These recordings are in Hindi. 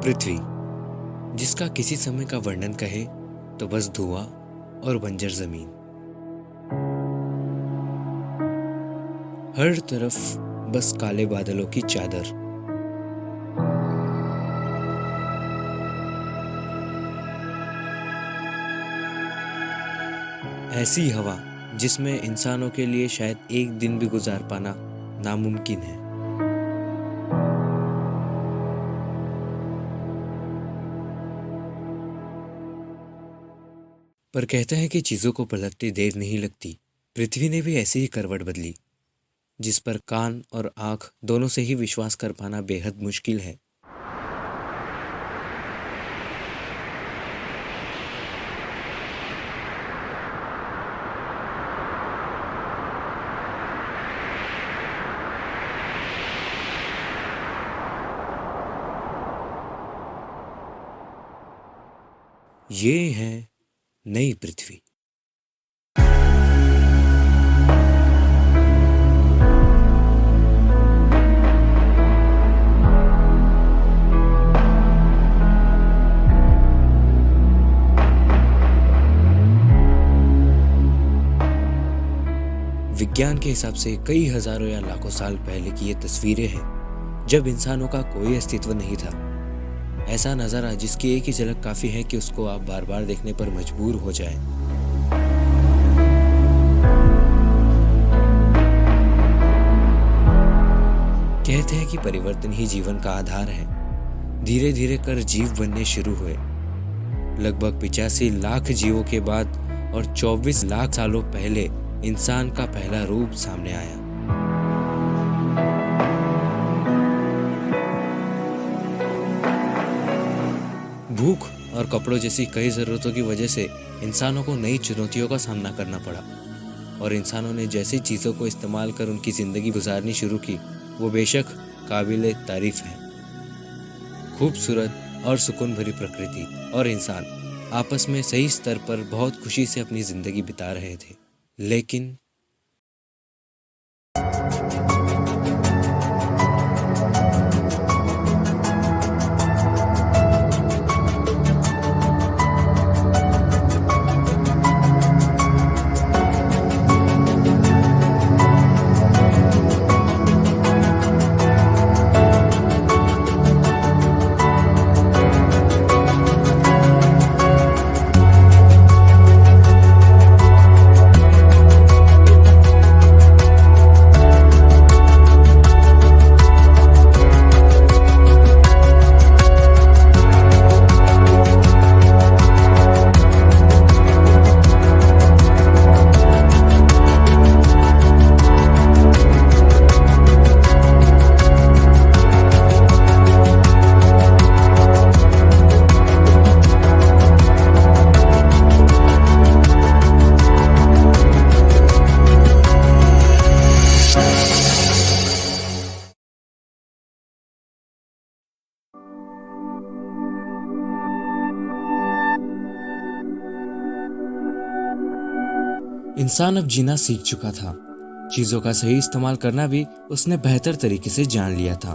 पृथ्वी, जिसका किसी समय का वर्णन कहे तो बस धुआं और बंजर जमीन। हर तरफ बस काले बादलों की चादर। ऐसी हवा जिसमें इंसानों के लिए शायद एक दिन भी गुजार पाना नामुमकिन है। पर कहते हैं कि चीजों को पलटते देर नहीं लगती। पृथ्वी ने भी ऐसी ही करवट बदली, जिस पर कान और आंख दोनों से ही विश्वास कर पाना बेहद मुश्किल है। ये है नई पृथ्वी। विज्ञान के हिसाब से कई हजारों या लाखों साल पहले की ये तस्वीरें हैं, जब इंसानों का कोई अस्तित्व नहीं था। ऐसा नजारा जिसकी एक ही झलक काफी है कि उसको आप बार बार देखने पर मजबूर हो जाएं। कहते हैं कि परिवर्तन ही जीवन का आधार है। धीरे धीरे कर जीव बनने शुरू हुए। लगभग 85 लाख जीवों के बाद और 24 लाख सालों पहले इंसान का पहला रूप सामने आया। भूख और कपड़ों जैसी कई जरूरतों की वजह से इंसानों को नई चुनौतियों का सामना करना पड़ा, और इंसानों ने जैसी चीजों को इस्तेमाल कर उनकी जिंदगी गुजारनी शुरू की, वो बेशक काबिले तारीफ है। खूबसूरत और सुकून भरी प्रकृति और इंसान आपस में सही स्तर पर बहुत खुशी से अपनी जिंदगी बिता रहे थे, लेकिन इंसान अब जीना सीख चुका था। चीजों का सही इस्तेमाल करना भी उसने बेहतर तरीके से जान लिया था।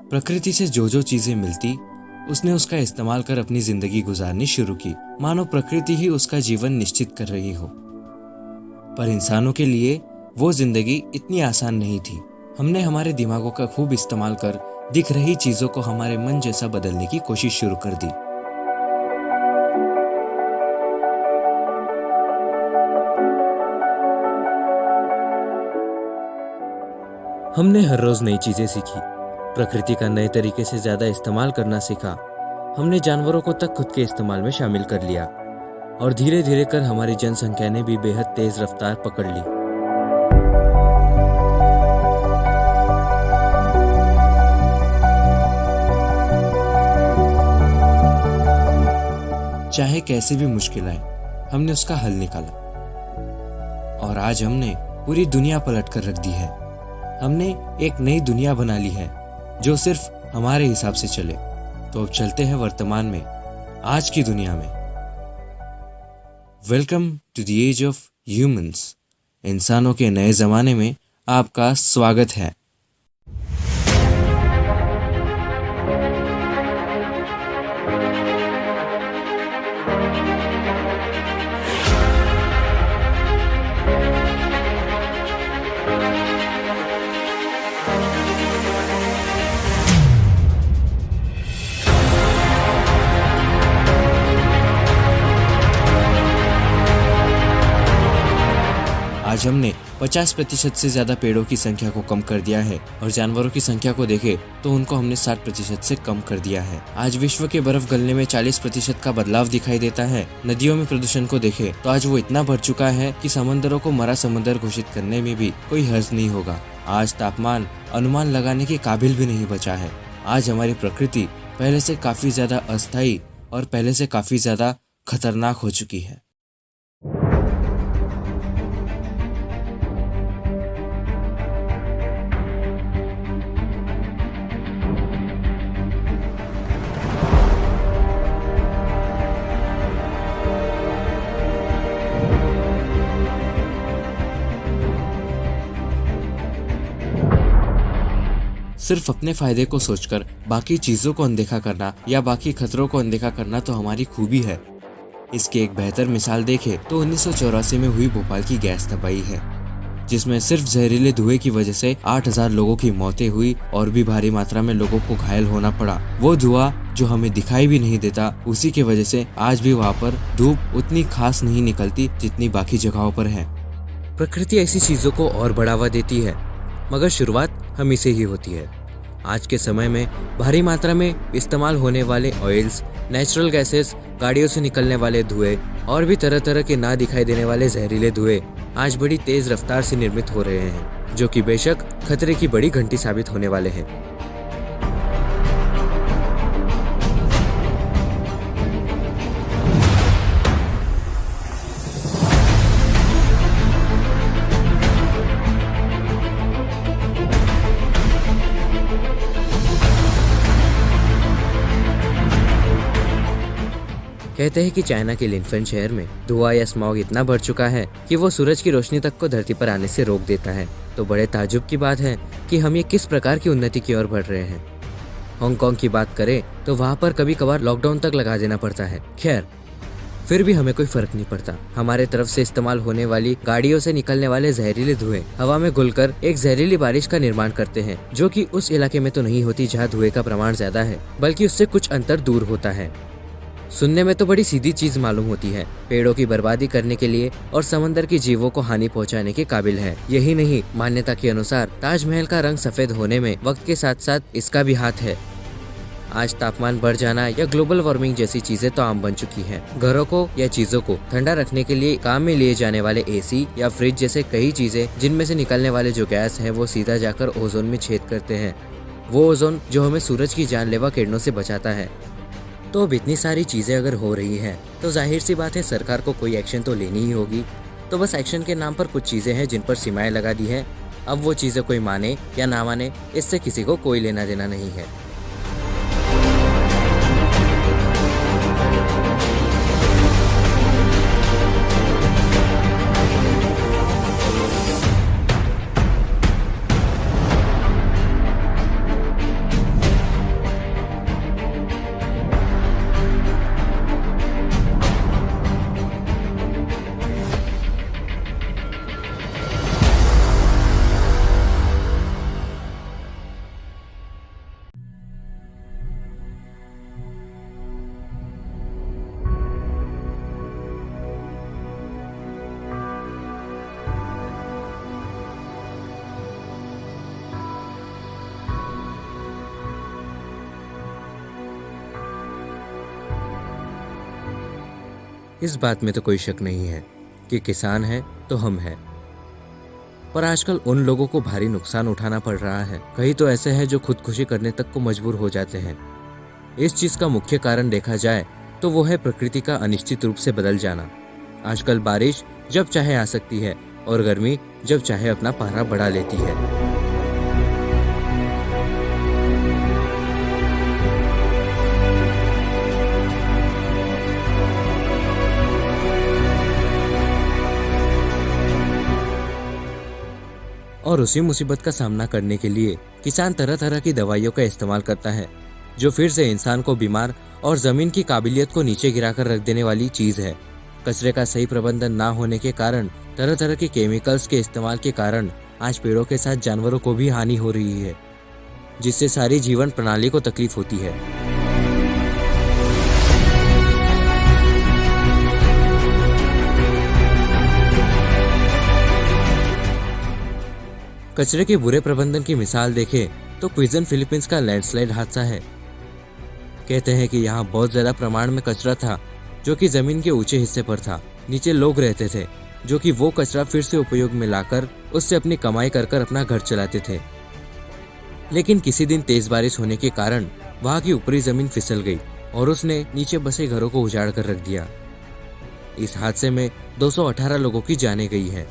प्रकृति से जो जो चीजें मिलती, उसने उसका इस्तेमाल कर अपनी जिंदगी गुजारनी शुरू की, मानो प्रकृति ही उसका जीवन निश्चित कर रही हो। पर इंसानों के लिए वो जिंदगी इतनी आसान नहीं थी। हमने हमारे दिमागों का खूब इस्तेमाल कर दिख रही चीजों को हमारे मन जैसा बदलने की कोशिश शुरू कर दी। हमने हर रोज नई चीजें सीखी, प्रकृति का नए तरीके से ज्यादा इस्तेमाल करना सीखा। हमने जानवरों को तक खुद के इस्तेमाल में शामिल कर लिया, और धीरे धीरे कर हमारी जनसंख्या ने भी बेहद तेज रफ्तार पकड़ ली। चाहे कैसी भी मुश्किल आए, हमने उसका हल निकाला, और आज हमने पूरी दुनिया पलट कर रख दी है। हमने एक नई दुनिया बना ली है जो सिर्फ हमारे हिसाब से चले। तो अब चलते हैं वर्तमान में, आज की दुनिया में। Welcome to the age of humans. इंसानों के नए जमाने में आपका स्वागत है। आज हमने 50% से ज्यादा पेड़ों की संख्या को कम कर दिया है और जानवरों की संख्या को देखें तो उनको हमने 60% से कम कर दिया है। आज विश्व के बर्फ गलने में 40% का बदलाव दिखाई देता है। नदियों में प्रदूषण को देखें तो आज वो इतना बढ़ चुका है कि समंदरों को मरा समंदर घोषित करने में भी कोई हर्ज नहीं होगा। आज तापमान अनुमान लगाने के काबिल भी नहीं बचा है। आज हमारी प्रकृति पहले से काफी ज्यादा अस्थायी और पहले से काफी ज्यादा खतरनाक हो चुकी है। सिर्फ अपने फायदे को सोचकर बाकी चीजों को अनदेखा करना या बाकी खतरों को अनदेखा करना तो हमारी खूबी है। इसकी एक बेहतर मिसाल देखें तो 1984 में हुई भोपाल की गैस तबाही है, जिसमें सिर्फ जहरीले धुएं की वजह से 8000 लोगों की मौतें हुई और भी भारी मात्रा में लोगों को घायल होना पड़ा। वो धुआं जो हमें दिखाई भी नहीं देता, उसी की वजह से आज भी वहाँ पर धूप उतनी खास नहीं निकलती जितनी बाकी जगहों पर है। प्रकृति ऐसी चीजों को और बढ़ावा देती है, मगर शुरुआत हम से ही होती है। आज के समय में भारी मात्रा में इस्तेमाल होने वाले ऑयल्स, नेचुरल गैसेस, गाड़ियों से निकलने वाले धुएं और भी तरह तरह के ना दिखाई देने वाले जहरीले धुएं आज बड़ी तेज रफ्तार से निर्मित हो रहे हैं, जो कि बेशक खतरे की बड़ी घंटी साबित होने वाले हैं। कहते हैं कि चाइना के लिनफेन शहर में धुआं या स्मॉग इतना बढ़ चुका है कि वो सूरज की रोशनी तक को धरती पर आने से रोक देता है। तो बड़े ताज्जुब की बात है कि हम ये किस प्रकार की उन्नति की ओर बढ़ रहे हैं। हांगकांग की बात करें तो वहाँ पर कभी कभार लॉकडाउन तक लगा देना पड़ता है। खैर, फिर भी हमें कोई फर्क नहीं पड़ता। हमारे तरफ से इस्तेमाल होने वाली गाड़ियों से निकलने वाले जहरीले धुएं हवा में घुलकर एक जहरीली बारिश का निर्माण करते हैं, जो कि उस इलाके में तो नहीं होती जहाँ धुएं का प्रमाण ज्यादा है, बल्कि उससे कुछ अंतर दूर होता है। सुनने में तो बड़ी सीधी चीज मालूम होती है, पेड़ों की बर्बादी करने के लिए और समंदर के जीवों को हानि पहुंचाने के काबिल है। यही नहीं, मान्यता के अनुसार ताजमहल का रंग सफेद होने में वक्त के साथ साथ इसका भी हाथ है। आज तापमान बढ़ जाना या ग्लोबल वार्मिंग जैसी चीजें तो आम बन चुकी हैं। घरों को या चीजों को ठंडा रखने के लिए काम में लिए जाने वाले एसी या फ्रिज जैसे कई चीजें, जिनमें से निकलने वाले जो गैस है वो सीधा जाकर ओजोन में छेद करते हैं। वो ओजोन जो हमें सूरज की जानलेवा किरणों से बचाता है। तो अब इतनी सारी चीज़ें अगर हो रही हैं तो जाहिर सी बात है सरकार को कोई एक्शन तो लेनी ही होगी। तो बस एक्शन के नाम पर कुछ चीज़ें हैं जिन पर सीमाएं लगा दी हैं। अब वो चीज़ें कोई माने या ना माने, इससे किसी को कोई लेना देना नहीं है। इस बात में तो कोई शक नहीं है कि किसान है तो हम हैं, पर आजकल उन लोगों को भारी नुकसान उठाना पड़ रहा है। कई तो ऐसे हैं जो खुदकुशी करने तक को मजबूर हो जाते हैं। इस चीज का मुख्य कारण देखा जाए तो वो है प्रकृति का अनिश्चित रूप से बदल जाना। आजकल बारिश जब चाहे आ सकती है और गर्मी जब चाहे अपना पारा बढ़ा लेती है। और उसी मुसीबत का सामना करने के लिए किसान तरह तरह की दवाइयों का इस्तेमाल करता है, जो फिर से इंसान को बीमार और जमीन की काबिलियत को नीचे गिराकर रख देने वाली चीज है। कचरे का सही प्रबंधन ना होने के कारण, तरह तरह के केमिकल्स के इस्तेमाल के कारण आज पेड़ों के साथ जानवरों को भी हानि हो रही है, जिससे सारी जीवन प्रणाली को तकलीफ होती है। कचरे के बुरे प्रबंधन की मिसाल देखें तो क्विजन फिलीपींस का लैंडस्लाइड हादसा है। कहते हैं कि यहाँ बहुत ज्यादा प्रमाण में कचरा था जो कि जमीन के ऊंचे हिस्से पर था। नीचे लोग रहते थे जो कि वो कचरा फिर से उपयोग में लाकर उससे अपनी कमाई कर अपना घर चलाते थे। लेकिन किसी दिन तेज बारिश होने के कारण वहां की ऊपरी जमीन फिसल गई और उसने नीचे बसे घरों को उजाड़ कर रख दिया। इस हादसे में 218 लोगों की जानें गई है।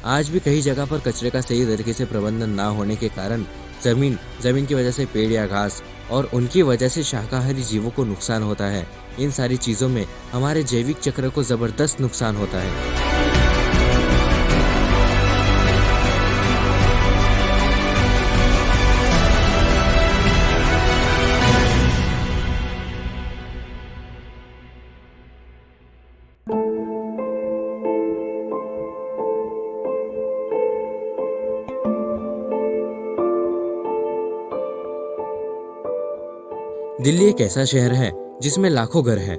आज भी कई जगह पर कचरे का सही तरीके से प्रबंधन ना होने के कारण जमीन की वजह से पेड़ या घास और उनकी वजह से शाकाहारी जीवों को नुकसान होता है। इन सारी चीजों में हमारे जैविक चक्र को जबरदस्त नुकसान होता है। दिल्ली एक ऐसा शहर है जिसमें लाखों घर हैं,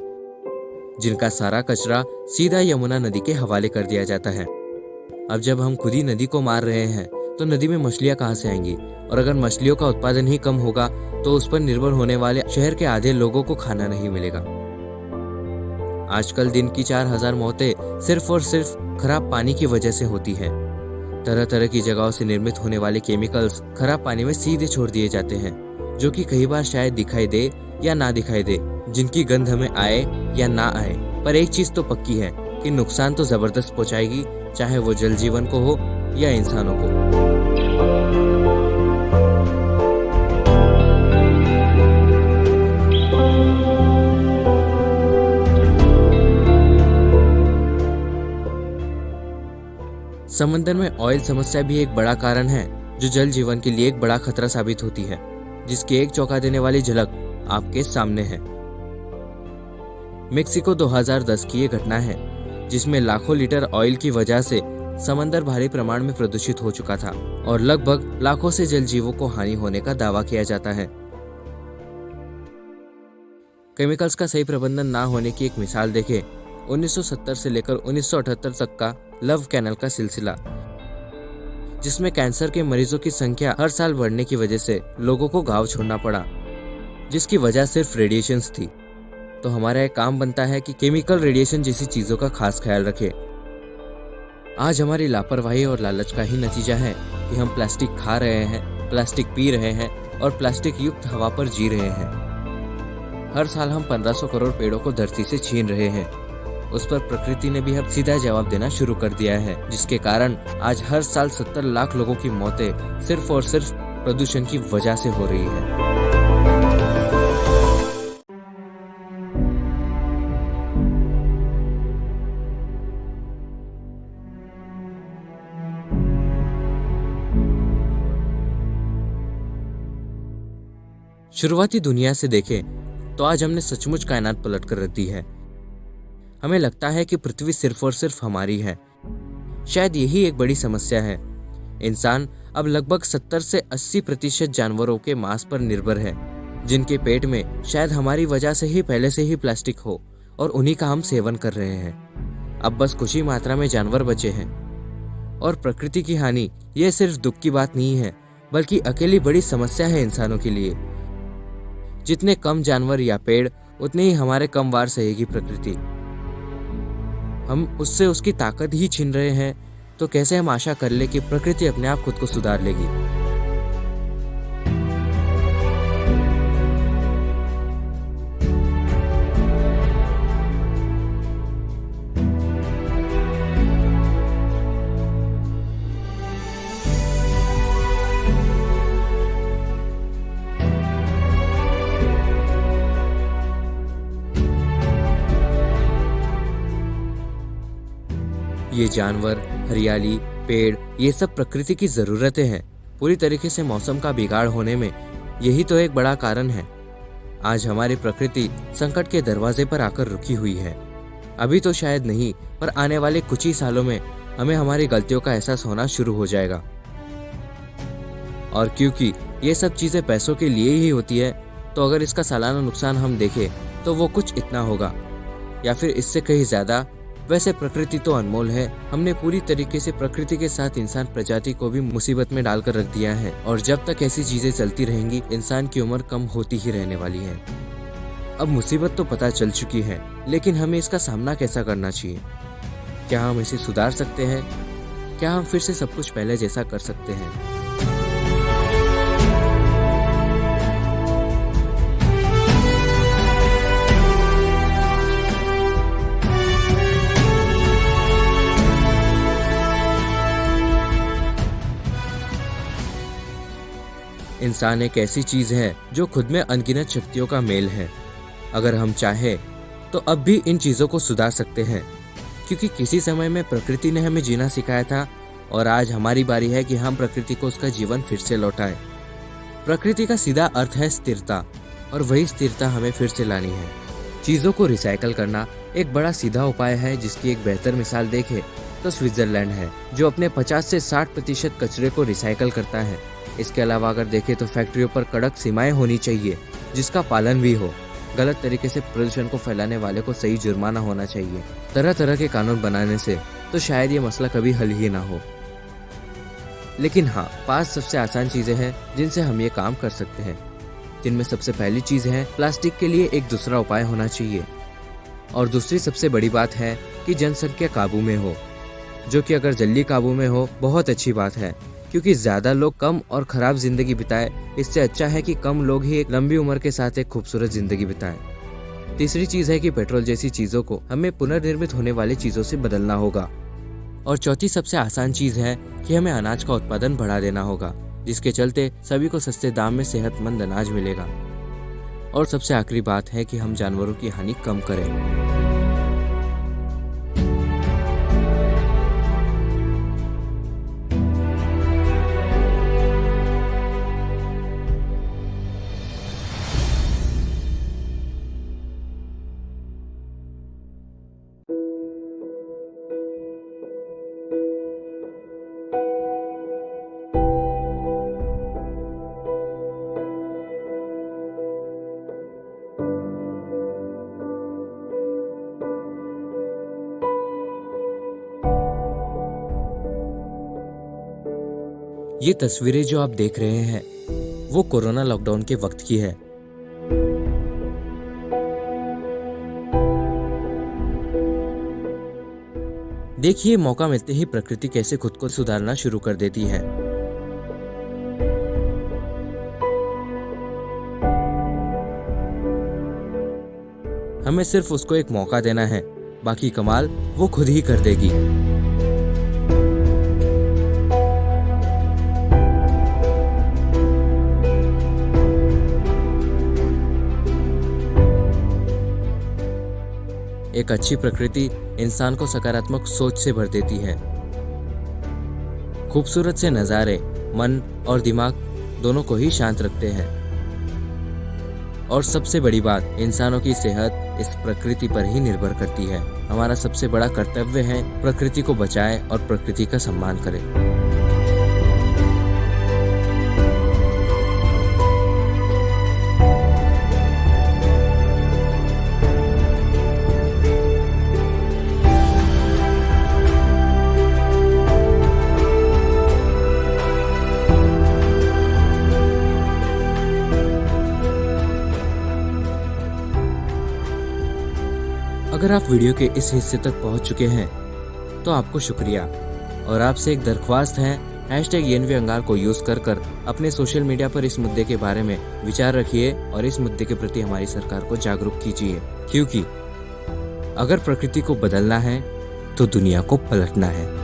जिनका सारा कचरा सीधा यमुना नदी के हवाले कर दिया जाता है। अब जब हम खुद ही नदी को मार रहे हैं तो नदी में मछलियां कहां से आएंगी? और अगर मछलियों का उत्पादन ही कम होगा तो उस पर निर्भर होने वाले शहर के आधे लोगों को खाना नहीं मिलेगा। आजकल दिन की 4000 मौतें सिर्फ और सिर्फ खराब पानी की वजह से होती हैं। तरह तरह की जगहों से निर्मित होने वाले केमिकल्स खराब पानी में सीधे छोड़ दिए जाते हैं, जो कि कई बार शायद दिखाई दे या ना दिखाई दे, जिनकी गंध हमें आए या ना आए, पर एक चीज तो पक्की है कि नुकसान तो जबरदस्त पहुंचाएगी, चाहे वो जल जीवन को हो या इंसानों को। समंदर में ऑयल समस्या भी एक बड़ा कारण है जो जल जीवन के लिए एक बड़ा खतरा साबित होती है, जिसकी एक चौंका देने वाली झलक आपके सामने है। मेक्सिको 2010 की ये घटना है जिसमें लाखों लीटर ऑयल की वजह से समंदर भारी प्रमाण में प्रदूषित हो चुका था और लगभग लाखों से जल जीवों को हानि होने का दावा किया जाता है। केमिकल्स का सही प्रबंधन ना होने की एक मिसाल देखें 1970 से लेकर 1978 तक का लव कैनल का सिलसिला, जिसमें कैंसर के मरीजों की संख्या हर साल बढ़ने की वजह से लोगों को गांव छोड़ना पड़ा, जिसकी वजह सिर्फ रेडिएशंस थी। तो हमारा एक काम बनता है कि केमिकल रेडिएशन जैसी चीजों का खास ख्याल रखें। आज हमारी लापरवाही और लालच का ही नतीजा है कि हम प्लास्टिक खा रहे हैं, प्लास्टिक पी रहे हैं और प्लास्टिक युक्त हवा पर जी रहे हैं। हर साल हम 1500 करोड़ पेड़ों को धरती से छीन रहे हैं। उस पर प्रकृति ने भी अब सीधा जवाब देना शुरू कर दिया है, जिसके कारण आज हर साल 70 लाख लोगों की मौतें सिर्फ और सिर्फ प्रदूषण की वजह से हो रही है। शुरुआती दुनिया से देखें तो आज हमने सचमुच कायनात पलट कर रख दी है। हमें लगता है कि पृथ्वी सिर्फ और सिर्फ हमारी है। शायद यही एक बड़ी समस्या है। इंसान अब लगभग 70 से 80% जानवरों के मांस पर निर्भर है, जिनके पेट में शायद हमारी वजह से ही पहले से ही प्लास्टिक हो और उन्हीं का हम सेवन कर रहे हैं। अब बस कुछ ही मात्रा में जानवर बचे हैं। और प्रकृति की हानि यह सिर्फ दुख की बात नहीं है, बल्कि अकेली बड़ी समस्या है इंसानों के लिए। जितने कम जानवर या पेड़, उतने ही हमारे कम वार सहेगी प्रकृति। हम उससे उसकी ताकत ही छीन रहे हैं, तो कैसे हम आशा कर ले कि प्रकृति अपने आप खुद को सुधार लेगी। ये जानवर, हरियाली, पेड़, ये सब प्रकृति की जरूरतें हैं। पूरी तरीके से मौसम का बिगाड़ होने में यही तो एक बड़ा कारण है। आज हमारी प्रकृति संकट के दरवाजे पर आकर रुकी हुई है। अभी तो शायद नहीं, पर आने वाले कुछ ही सालों में हमें हमारी गलतियों का एहसास होना शुरू हो जाएगा। और क्योंकि ये सब चीजें पैसों के लिए ही होती है, तो अगर इसका सालाना नुकसान हम देखें तो वो कुछ इतना होगा या फिर इससे कहीं ज्यादा, वैसे प्रकृति तो अनमोल है। हमने पूरी तरीके से प्रकृति के साथ इंसान प्रजाति को भी मुसीबत में डालकर रख दिया है और जब तक ऐसी चीजें चलती रहेंगी इंसान की उम्र कम होती ही रहने वाली है। अब मुसीबत तो पता चल चुकी है, लेकिन हमें इसका सामना कैसा करना चाहिए? क्या हम इसे सुधार सकते हैं? क्या हम फिर से सब कुछ पहले जैसा कर सकते हैं? इंसान एक ऐसी चीज है जो खुद में अनगिनत शक्तियों का मेल है। अगर हम चाहें तो अब भी इन चीजों को सुधार सकते हैं, क्योंकि किसी समय में प्रकृति ने हमें जीना सिखाया था और आज हमारी बारी है कि हम प्रकृति को उसका जीवन फिर से लौटाएं। प्रकृति का सीधा अर्थ है स्थिरता, और वही स्थिरता हमें फिर से लानी है। चीजों को रिसाइकल करना एक बड़ा सीधा उपाय है, जिसकी एक बेहतर मिसाल देखें तो स्विट्जरलैंड है, जो अपने 50 से 60% कचरे को रिसाइकल करता है। इसके अलावा अगर देखें तो फैक्ट्रियों पर कड़क सीमाएं होनी चाहिए जिसका पालन भी हो। गलत तरीके से प्रदूषण को फैलाने वाले को सही जुर्माना होना चाहिए। तरह तरह के कानून बनाने से तो शायद ये मसला कभी हल ही ना हो। लेकिन हाँ, 5 सबसे आसान चीजें हैं जिनसे हम ये काम कर सकते हैं, जिनमें सबसे पहली चीज है प्लास्टिक के लिए एक दूसरा उपाय होना चाहिए। और दूसरी सबसे बड़ी बात है कि जनसंख्या काबू में हो, जो कि अगर जल्दी काबू में हो बहुत अच्छी बात है, क्योंकि ज्यादा लोग कम और खराब जिंदगी बिताए इससे अच्छा है कि कम लोग ही एक लंबी उम्र के साथ एक खूबसूरत जिंदगी बिताएं। तीसरी चीज है कि पेट्रोल जैसी चीजों को हमें पुनर्निर्मित होने वाली चीजों से बदलना होगा। और चौथी सबसे आसान चीज है कि हमें अनाज का उत्पादन बढ़ा देना होगा, जिसके चलते सभी को सस्ते दाम में सेहतमंद अनाज मिलेगा। और सबसे आखिरी बात है कि हम जानवरों की हानि कम करें। ये तस्वीरें जो आप देख रहे हैं वो कोरोना लॉकडाउन के वक्त की है। देखिए, मौका मिलते ही प्रकृति कैसे खुद को सुधारना शुरू कर देती है। हमें सिर्फ उसको एक मौका देना है, बाकी कमाल वो खुद ही कर देगी। एक अच्छी प्रकृति इंसान को सकारात्मक सोच से भर देती है। खूबसूरत से नज़ारे मन और दिमाग दोनों को ही शांत रखते हैं। और सबसे बड़ी बात, इंसानों की सेहत इस प्रकृति पर ही निर्भर करती है। हमारा सबसे बड़ा कर्तव्य है प्रकृति को बचाएं और प्रकृति का सम्मान करें। अगर आप वीडियो के इस हिस्से तक पहुंच चुके हैं तो आपको शुक्रिया, और आपसे एक दरख्वास्त है, #YNVAngar को यूज कर अपने सोशल मीडिया पर इस मुद्दे के बारे में विचार रखिए और इस मुद्दे के प्रति हमारी सरकार को जागरूक कीजिए, क्योंकि अगर प्रकृति को बदलना है तो दुनिया को पलटना है।